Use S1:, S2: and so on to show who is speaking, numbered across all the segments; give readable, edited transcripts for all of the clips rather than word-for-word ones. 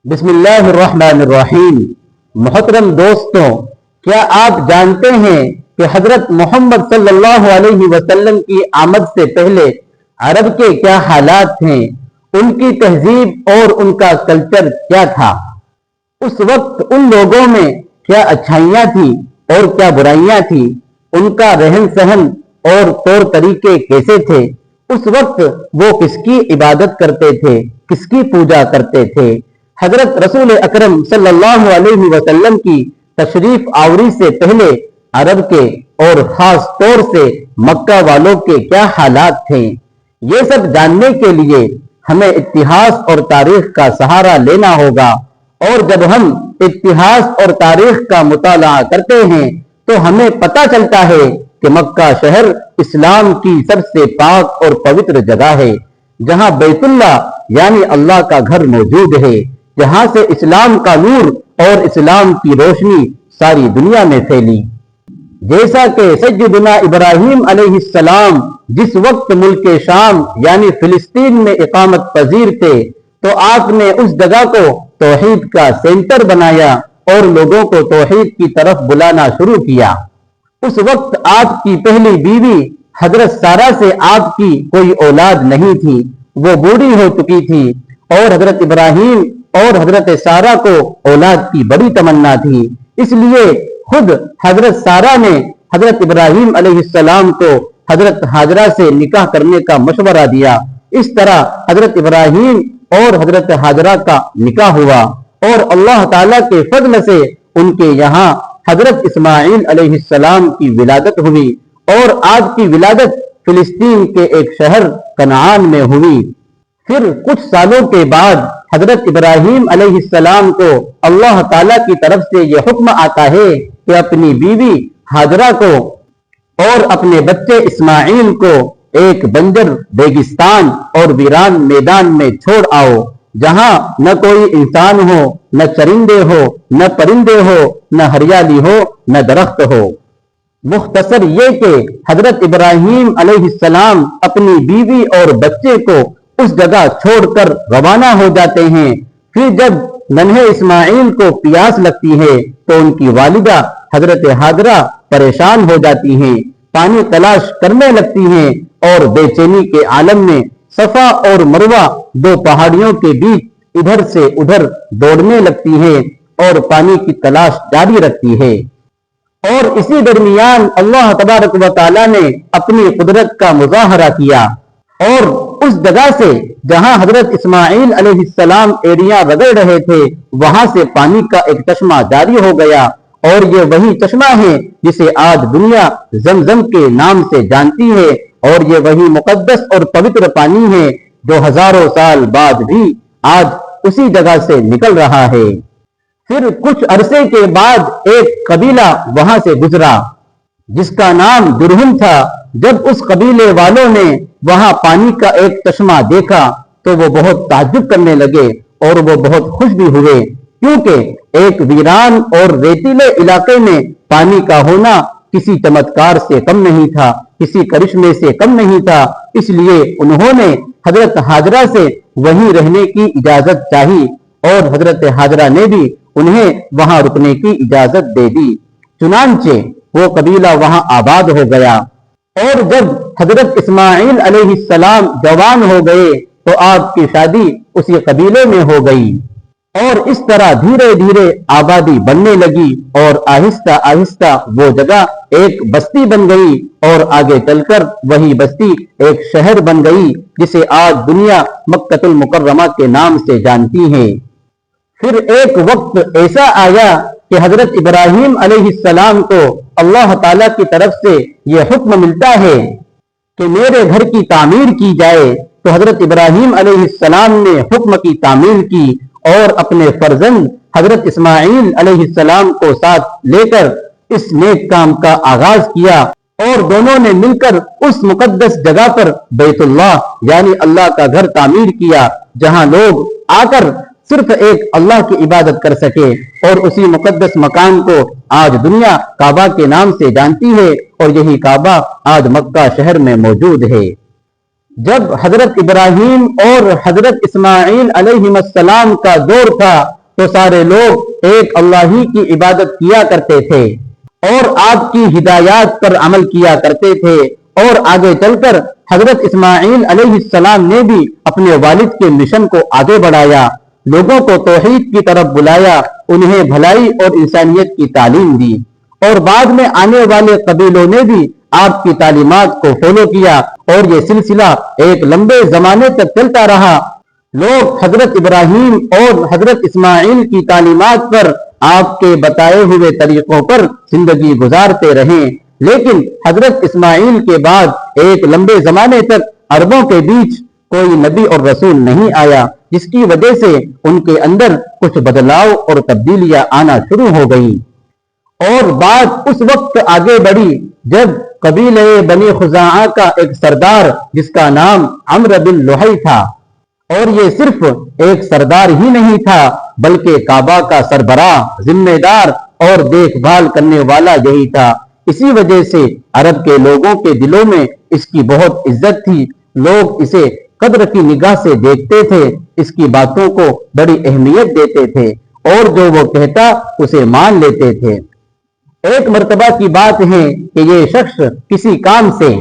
S1: بسم اللہ الرحمن الرحیم۔ محترم دوستوں، کیا آپ جانتے ہیں کہ حضرت محمد صلی اللہ علیہ وسلم کی آمد سے پہلے عرب کے کیا حالات تھے، ان کی تہذیب اور ان کا کلچر کیا تھا؟ اس وقت ان لوگوں میں کیا اچھائیاں تھیں اور کیا برائیاں تھیں، ان کا رہن سہن اور طور طریقے کیسے تھے؟ اس وقت وہ کس کی عبادت کرتے تھے، کس کی پوجا کرتے تھے؟ حضرت رسول اکرم صلی اللہ علیہ وسلم کی تشریف آوری سے پہلے عرب کے اور خاص طور سے مکہ والوں کے کیا حالات تھے؟ یہ سب جاننے کے لیے ہمیں اتہاس اور تاریخ کا سہارا لینا ہوگا، اور جب ہم اتہاس اور تاریخ کا مطالعہ کرتے ہیں تو ہمیں پتہ چلتا ہے کہ مکہ شہر اسلام کی سب سے پاک اور پوتر جگہ ہے، جہاں بیت اللہ یعنی اللہ کا گھر موجود ہے، جہاں سے اسلام کا نور اور اسلام کی روشنی ساری دنیا میں پھیلی۔ جیسا کہ سیدنا ابراہیم علیہ السلام جس وقت ملک شام یعنی فلسطین میں اقامت پذیر تھے تو آپ نے اس جگہ کو توحید کا سینٹر بنایا اور لوگوں کو توحید کی طرف بلانا شروع کیا۔ اس وقت آپ کی پہلی بیوی حضرت سارہ سے آپ کی کوئی اولاد نہیں تھی، وہ بوڑھی ہو چکی تھی، اور حضرت ابراہیم اور حضرت سارہ کو اولاد کی بڑی تمنا تھی، اس لیے خود حضرت سارہ نے حضرت ابراہیم علیہ السلام کو حضرت ہاجرہ سے نکاح کرنے کا مشورہ دیا۔ اس طرح حضرت ابراہیم اور حضرت ہاجرہ کا نکاح ہوا، اور اللہ تعالیٰ کے فضل سے ان کے یہاں حضرت اسماعیل علیہ السلام کی ولادت ہوئی، اور آپ کی ولادت فلسطین کے ایک شہر کنعان میں ہوئی۔ پھر کچھ سالوں کے بعد حضرت ابراہیم علیہ السلام کو اللہ تعالیٰ کی طرف سے یہ حکم آتا ہے کہ اپنی بیوی ہاجرہ کو اور اپنے بچے اسماعیل کو ایک بنجر ریگستان اور ویران میدان میں چھوڑ آؤ، جہاں نہ کوئی انسان ہو، نہ چرندے ہو، نہ پرندے ہو، نہ ہریالی ہو، نہ درخت ہو۔ مختصر یہ کہ حضرت ابراہیم علیہ السلام اپنی بیوی اور بچے کو اس جگہ چھوڑ کر روانہ ہو جاتے ہیں۔ پھر جب ننھے اسماعیل کو پیاس لگتی ہے تو ان کی والدہ حضرت ہاجرہ پریشان ہو جاتی ہیں، پانی تلاش کرنے لگتی ہیں، اور بے چینی کے عالم میں صفا اور مروہ دو پہاڑیوں کے بیچ ادھر سے ادھر دوڑنے لگتی ہیں اور پانی کی تلاش جاری رکھتی ہے۔ اور اسی درمیان اللہ تبارک و تعالیٰ نے اپنی قدرت کا مظاہرہ کیا، اور اس جگہ سے جہاں حضرت اسماعیل علیہ السلام ایڑیاں رگڑ رہے تھے وہاں سے پانی کا ایک چشمہ جاری ہو گیا، اور یہ وہی چشمہ ہے جسے آج دنیا زمزم کے نام سے جانتی ہے، اور یہ وہی مقدس اور پوتر پانی ہے جو ہزاروں سال بعد بھی آج اسی جگہ سے نکل رہا ہے۔ پھر کچھ عرصے کے بعد ایک قبیلہ وہاں سے گزرا جس کا نام جرہم تھا۔ جب اس قبیلے والوں نے وہاں پانی کا ایک چشمہ دیکھا تو وہ بہت تعجب کرنے لگے، اور وہ بہت خوش بھی ہوئے، کیونکہ ایک ویران اور ریتیلے علاقے میں پانی کا ہونا کسی چمتکار سے کم نہیں تھا، کسی کرشمے سے کم نہیں تھا۔ اس لیے انہوں نے حضرت ہاجرہ سے وہیں رہنے کی اجازت چاہی، اور حضرت ہاجرہ نے بھی انہیں وہاں رکنے کی اجازت دے دی۔ چنانچہ وہ قبیلہ وہاں آباد ہو گیا، اور جب حضرت اسماعیل علیہ السلام جوان ہو گئے تو آپ کی شادی اسی قبیلے میں ہو گئی، اور اس طرح دھیرے دھیرے آبادی بننے لگی، اور آہستہ آہستہ وہ جگہ ایک بستی بن گئی، اور آگے چل کر وہی بستی ایک شہر بن گئی جسے آج دنیا مکہ المکرمہ کے نام سے جانتی ہے۔ پھر ایک وقت ایسا آیا کہ حضرت ابراہیم علیہ السلام کو اللہ تعالیٰ کی طرف سے یہ حکم ملتا ہے کہ میرے گھر کی تعمیر کی جائے، تو حضرت ابراہیم علیہ السلام نے حکم کی تعمیر کی، اور اپنے فرزند حضرت اسماعیل علیہ السلام کو ساتھ لے کر اس نیک کام کا آغاز کیا، اور دونوں نے مل کر اس مقدس جگہ پر بیت اللہ یعنی اللہ کا گھر تعمیر کیا، جہاں لوگ آ کر صرف ایک اللہ کی عبادت کر سکے، اور اسی مقدس مکان کو آج دنیا کعبہ کے نام سے جانتی ہے، اور یہی کعبہ آج مکہ شہر میں موجود ہے۔ جب حضرت ابراہیم اور حضرت اسماعیل علیہ السلام کا دور تھا تو سارے لوگ ایک اللہ ہی کی عبادت کیا کرتے تھے اور آپ کی ہدایات پر عمل کیا کرتے تھے، اور آگے چل کر حضرت اسماعیل علیہ السلام نے بھی اپنے والد کے مشن کو آگے بڑھایا، لوگوں کو توحید کی طرف بلایا، انہیں بھلائی اور انسانیت کی تعلیم دی، اور بعد میں آنے والے قبیلوں نے بھی آپ کی تعلیمات کو فالو کیا، اور یہ سلسلہ ایک لمبے زمانے تک چلتا رہا۔ لوگ حضرت ابراہیم اور حضرت اسماعیل کی تعلیمات پر، آپ کے بتائے ہوئے طریقوں پر زندگی گزارتے رہے، لیکن حضرت اسماعیل کے بعد ایک لمبے زمانے تک عربوں کے بیچ کوئی نبی اور رسول نہیں آیا، جس کی وجہ سے ان کے اندر کچھ بدلاؤ اور تبدیلیاں آنا شروع ہو گئیں، اور بات اس وقت آگے بڑھی جب قبیلہ بنی خزاعہ کا ایک سردار جس کا نام عمرو بن لحی تھا، اور یہ صرف ایک سردار ہی نہیں تھا بلکہ کعبہ کا سربراہ، ذمہ دار اور دیکھ بھال کرنے والا یہی تھا۔ اسی وجہ سے عرب کے لوگوں کے دلوں میں اس کی بہت عزت تھی، لوگ اسے قدر کی نگاہ سے دیکھتے تھے، اس کی باتوں کو بڑی اہمیت دیتے تھے، اور جو وہ کہتا اسے مان لیتے تھے۔ ایک مرتبہ کی بات ہے کہ یہ شخص کسی کام سے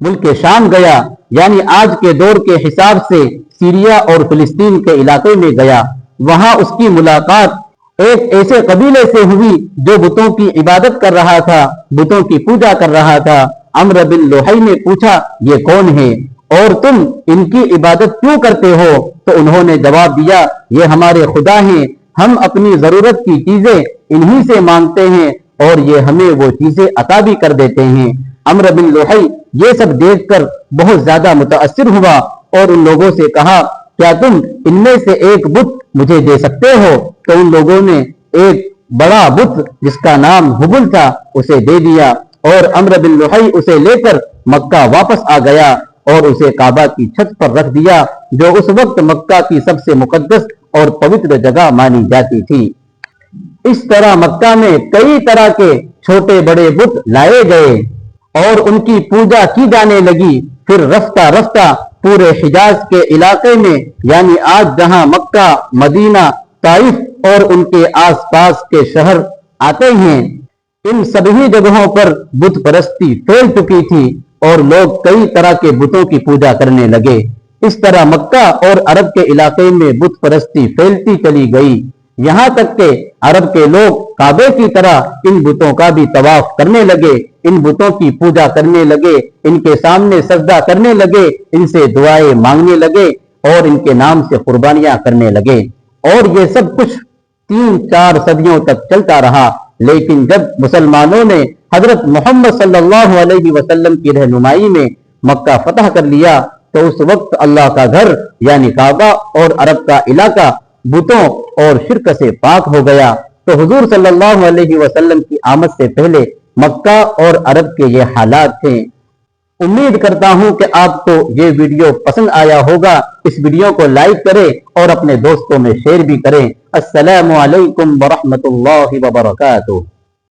S1: ملک شام گیا، یعنی آج کے دور کے حساب سے سیریا اور فلسطین کے علاقے میں گیا۔ وہاں اس کی ملاقات ایک ایسے قبیلے سے ہوئی جو بتوں کی عبادت کر رہا تھا، بتوں کی پوجا کر رہا تھا۔ عمرو بن لحی نے پوچھا، یہ کون ہے اور تم ان کی عبادت کیوں کرتے ہو؟ تو انہوں نے جواب دیا، یہ ہمارے خدا ہیں، ہم اپنی ضرورت کی چیزیں انہی سے مانگتے ہیں اور یہ ہمیں وہ چیزیں عطا بھی کر دیتے ہیں۔ عمرو بن لحی یہ سب دیکھ کر بہت زیادہ متاثر ہوا اور ان لوگوں سے کہا، کیا تم ان میں سے ایک بت مجھے دے سکتے ہو؟ تو ان لوگوں نے ایک بڑا بت جس کا نام ہبل تھا اسے دے دیا، اور عمرو بن لحی اسے لے کر مکہ واپس آ گیا اور اسے کعبہ کی چھت پر رکھ دیا، جو اس وقت مکہ کی سب سے مقدس اور پوتر جگہ مانی جاتی تھی۔ اس طرح مکہ میں کئی طرح کے چھوٹے بڑے بت لائے گئے اور ان کی پوجا کی جانے لگی۔ پھر رفتہ رفتہ پورے حجاز کے علاقے میں، یعنی آج جہاں مکہ، مدینہ، طائف اور ان کے آس پاس کے شہر آتے ہیں، ان سبھی جگہوں پر بت پرستی پھیل چکی تھی اور لوگ کئی طرح کے بتوں کی پوجا کرنے لگے۔ اس طرح مکہ اور عرب کے علاقے میں بت پرستی پھیلتی چلی گئی، یہاں تک کہ عرب کے لوگ کعبے کی طرح ان بتوں کا بھی طواف کرنے لگے، ان بتوں کی پوجا کرنے لگے، ان کے سامنے سجدہ کرنے لگے، ان سے دعائیں مانگنے لگے اور ان کے نام سے قربانیاں کرنے لگے، اور یہ سب کچھ 3-4 صدیوں تک چلتا رہا۔ لیکن جب مسلمانوں نے حضرت محمد صلی اللہ علیہ وسلم کی رہنمائی میں مکہ فتح کر لیا تو اس وقت اللہ کا گھر یعنی کعبہ اور عرب کا علاقہ بتوں اور شرک سے پاک ہو گیا۔ تو حضور صلی اللہ علیہ وسلم کی آمد سے پہلے مکہ اور عرب کے یہ حالات تھے۔ امید کرتا ہوں کہ آپ کو یہ ویڈیو پسند آیا ہوگا۔ اس ویڈیو کو لائک کریں اور اپنے دوستوں میں شیئر بھی کریں۔ السلام علیکم ورحمۃ اللہ وبرکاتہ۔